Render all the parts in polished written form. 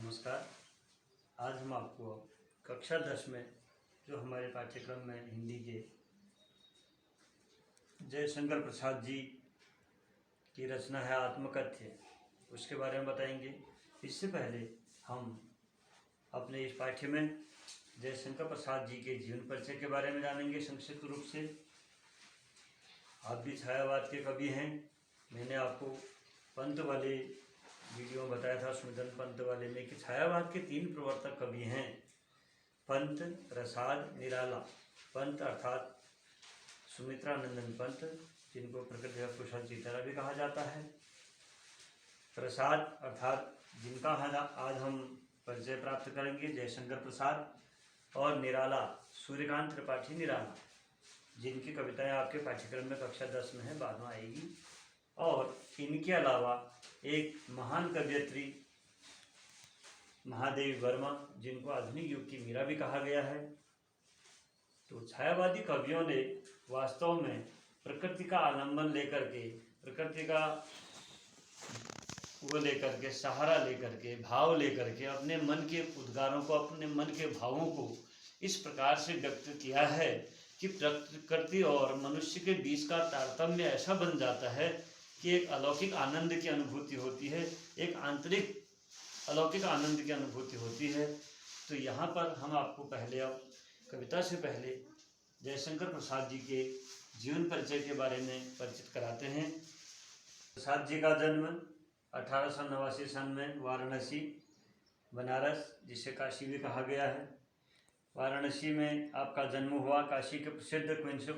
नमस्कार। आज हम आपको कक्षा 10 में जो हमारे पाठ्यक्रम में हिंदी के जयशंकर प्रसाद जी की रचना है आत्मकथ्य, उसके बारे में बताएंगे। इससे पहले हम अपने इस पाठ्य में जयशंकर प्रसाद जी के जीवन परिचय के बारे में जानेंगे संक्षिप्त रूप से। आप भी छायावाद के कवि हैं। मैंने आपको पंत वाले वीडियो में बताया था, सुमितन पंत वाले में, कि छायावाद के 3 प्रवर्तक कवि हैं, पंत, रसाद, निराला। पंत अर्थात सुमित्रानंदन पंत, जिनको प्रकृति कुशल चित्रा भी कहा जाता है। प्रसाद अर्थात जिनका आज हम परिचय प्राप्त करेंगे, जयशंकर प्रसाद। और निराला, सूर्यकांत त्रिपाठी निराला, जिनकी कविताएं आपके पाठ्यक्रम में कक्षा 10 में है, बाद में आएगी। और इनके अलावा एक महान कवयित्री महादेवी वर्मा, जिनको आधुनिक युग की मीरा भी कहा गया है। तो छायावादी कवियों ने वास्तव में प्रकृति का आलंबन लेकर के, प्रकृति का वो लेकर के, सहारा लेकर के, भाव लेकर के, अपने मन के उद्गारों को, अपने मन के भावों को इस प्रकार से व्यक्त किया है कि प्रकृति और मनुष्य के बीच का तारतम्य ऐसा बन जाता है कि एक अलौकिक आनंद की अनुभूति होती है, एक आंतरिक अलौकिक आनंद की अनुभूति होती है। तो यहाँ पर हम आपको पहले, अब कविता से पहले, जयशंकर प्रसाद जी के जीवन परिचय के बारे में परिचित कराते हैं। प्रसाद जी का जन्म 1889 सन में वाराणसी, बनारस, जिसे काशी भी कहा गया है, वाराणसी में आपका जन्म हुआ। काशी के प्रसिद्ध क्वींस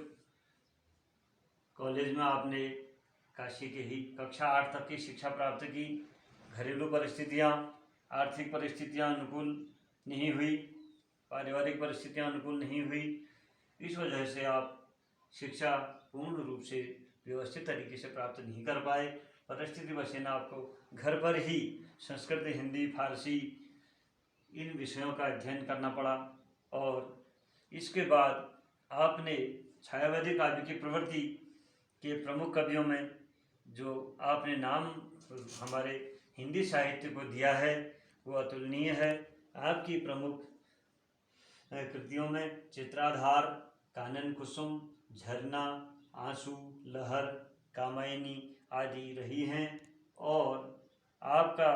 कॉलेज में आपने काशी के ही कक्षा 8 तक की शिक्षा प्राप्त की। घरेलू परिस्थितियाँ, आर्थिक परिस्थितियाँ अनुकूल नहीं हुई, पारिवारिक परिस्थितियाँ अनुकूल नहीं हुई, इस वजह से आप शिक्षा पूर्ण रूप से व्यवस्थित तरीके से प्राप्त नहीं कर पाए। परिस्थिति वशेन आपको घर पर ही संस्कृत, हिंदी, फारसी इन विषयों का अध्ययन करना पड़ा। और इसके बाद आपने छायावादी काव्य की प्रवृत्ति के प्रमुख कवियों में जो आपने नाम हमारे हिंदी साहित्य को दिया है वो अतुलनीय है। आपकी प्रमुख कृतियों में चित्राधार, कानन कुसुम, झरना, आंसू, लहर, कामायनी आदि रही हैं। और आपका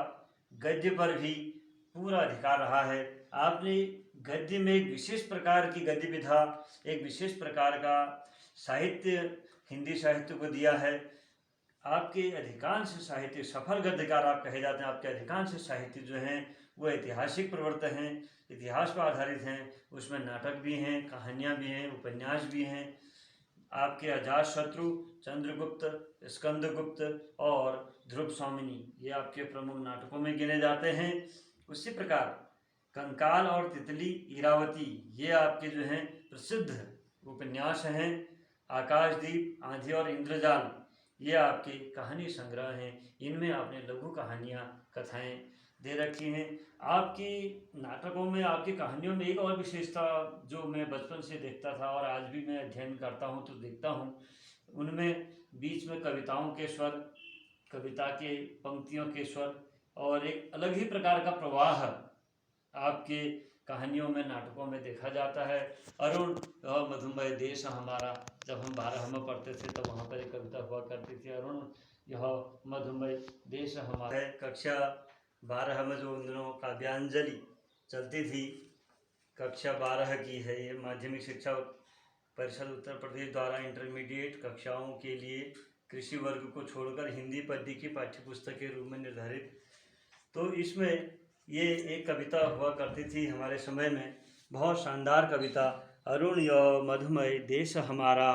गद्य पर भी पूरा अधिकार रहा है। आपने गद्य में एक विशेष प्रकार की गद्य विधा, एक विशेष प्रकार का साहित्य हिंदी साहित्य को दिया है। आपके अधिकांश साहित्य सफल गद्यकार आप कहे जाते हैं। आपके अधिकांश साहित्य जो हैं वो ऐतिहासिक प्रवृत्त हैं, इतिहास पर आधारित हैं। उसमें नाटक भी हैं, कहानियाँ भी हैं, उपन्यास भी हैं। आपके अजातशत्रु, चंद्रगुप्त, स्कंदगुप्त और ध्रुव स्वामिनी, ये आपके प्रमुख नाटकों में गिने जाते हैं। उसी प्रकार कंकाल और तितली, इरावती, ये आपके जो हैं प्रसिद्ध उपन्यास हैं। आकाशदीप, आंधी और इंद्रजाल, ये आपके कहानी संग्रह हैं। इनमें आपने लघु कहानियाँ, कथाएं दे रखी हैं। आपकी नाटकों में, आपकी कहानियों में एक और विशेषता जो मैं बचपन से देखता था और आज भी मैं अध्ययन करता हूँ तो देखता हूँ, उनमें बीच में कविताओं के स्वर, कविता के पंक्तियों के स्वर और एक अलग ही प्रकार का प्रवाह आपके कहानियों में, नाटकों में देखा जाता है। अरुण मधुमय देश हमारा, जब हम 12 में पढ़ते थे तब वहाँ पर एक कविता हुआ करती थी, अरुण यह मधुमय देश हमारा है। कक्षा 12 में जो उन दिनों काव्यांजलि चलती थी, कक्षा 12 की है ये, माध्यमिक शिक्षा परिषद उत्तर प्रदेश द्वारा इंटरमीडिएट कक्षाओं के लिए कृषि वर्ग को छोड़कर हिंदी पद्य की पाठ्य पुस्तक के रूप में निर्धारित। तो इसमें ये एक कविता हुआ करती थी हमारे समय में, बहुत शानदार कविता, अरुण यो मधुमय देश हमारा,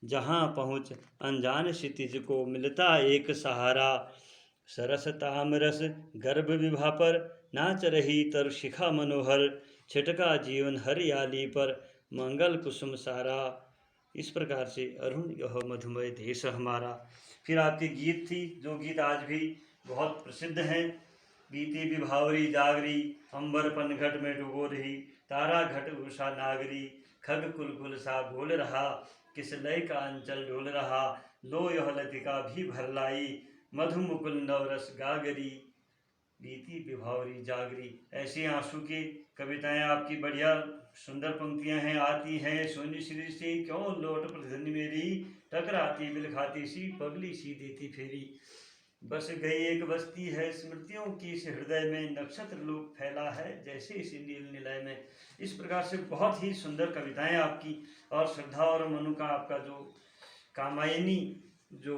जहाँ पहुँच अनजान क्षितिज को मिलता एक सहारा, सरस तामरस गर्भ विभा पर नाच रही तर शिखा मनोहर, छिटका जीवन हरियाली पर मंगल कुसुम सारा। इस प्रकार से अरुण यह मधुमय देश हमारा। फिर आपके गीत थी, जो गीत आज भी बहुत प्रसिद्ध हैं। बीती विभावरी जागरी, अंबर पनघट में डुबो रही, तारा घट उषा नागरी, खग कुलकुल सा बोल रहा, किस लय का अंचल डोल रहा, लो यह लतिका भी भर लाई, मधु मुकुल नवरस गागरी। बीती विभावरी जागरी। ऐसी आंसू की कविताएं आपकी बढ़िया सुंदर पंक्तियां हैं, आती हैं। सोनी श्री से क्यों लौट प्रधन मेरी, टकराती बिलखाती सी पगली सी देती फेरी। बस गई एक बस्ती है स्मृतियों की इस हृदय में, नक्षत्र लोक फैला है जैसे इसी नील निलय में। इस प्रकार से बहुत ही सुंदर कविताएं आपकी, और श्रद्धा और मनु का आपका जो कामायनी जो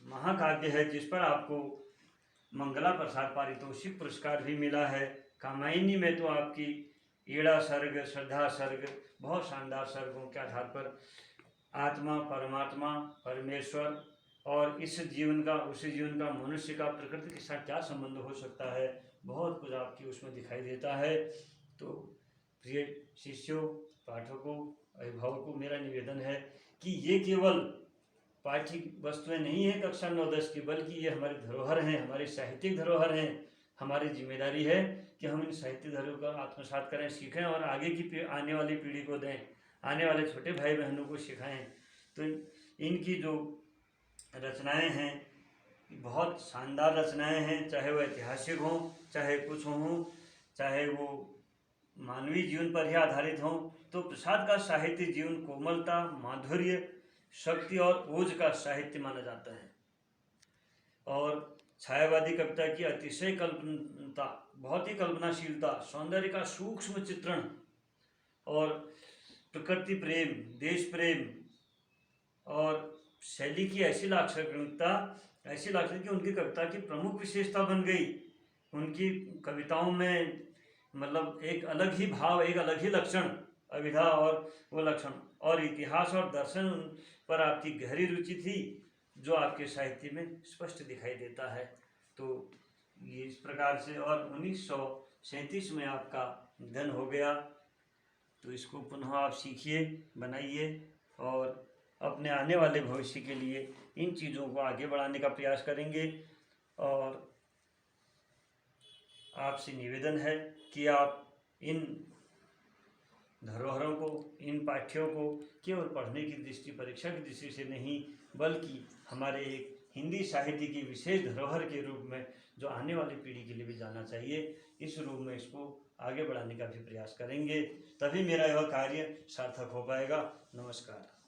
महाकाव्य है, जिस पर आपको मंगला प्रसाद पारितोषिक पुरस्कार भी मिला है। कामायनी में तो आपकी ईड़ा सर्ग, श्रद्धा सर्ग, बहुत शानदार सर्गों के आधार पर आत्मा, परमात्मा, परमेश्वर और इस जीवन का उस जीवन का, मनुष्य का प्रकृति के साथ क्या संबंध हो सकता है, बहुत कुछ आपकी उसमें दिखाई देता है। तो प्रिय शिष्यों, पाठकों, अभिभावकों, मेरा निवेदन है कि ये केवल पाठ्य वस्तुएं नहीं है कक्षा 9-10 की, बल्कि ये हमारी धरोहर हैं, हमारी साहित्यिक धरोहर हैं। हमारी जिम्मेदारी है कि हम इन साहित्य धरोहर को आत्मसात करें, सीखें और आगे की आने वाली पीढ़ी को दें, आने वाले छोटे भाई बहनों को सिखाएं। तो इनकी जो रचनाएं हैं बहुत शानदार रचनाएं हैं, चाहे वो ऐतिहासिक हों, चाहे कुछ हों, चाहे वो मानवीय जीवन पर ही आधारित हों। तो प्रसाद का साहित्य जीवन कोमलता, माधुर्य, शक्ति और ओज का साहित्य माना जाता है। और छायावादी कविता की अतिशय कल्पनता, बहुत ही कल्पनाशीलता, सौंदर्य का सूक्ष्म चित्रण और प्रकृति प्रेम, देश प्रेम और शैली की ऐसी लाक्षणिकता कि उनकी कविता की प्रमुख विशेषता बन गई। उनकी कविताओं में मतलब एक अलग ही भाव, एक अलग ही लक्षण, अभिधा और वो लक्षण, और इतिहास और दर्शन पर आपकी गहरी रुचि थी, जो आपके साहित्य में स्पष्ट दिखाई देता है। तो ये इस प्रकार से, और 1937 में आपका निधन हो गया। तो इसको पुनः आप सीखिए, बनाइए और अपने आने वाले भविष्य के लिए इन चीज़ों को आगे बढ़ाने का प्रयास करेंगे। और आपसे निवेदन है कि आप इन धरोहरों को, इन पाठ्यों को केवल पढ़ने की दृष्टि, परीक्षा की दृष्टि से नहीं, बल्कि हमारे एक हिंदी साहित्य की विशेष धरोहर के रूप में, जो आने वाली पीढ़ी के लिए भी जानना चाहिए, इस रूप में इसको आगे बढ़ाने का भी प्रयास करेंगे। तभी मेरा यह कार्य सार्थक हो पाएगा। नमस्कार।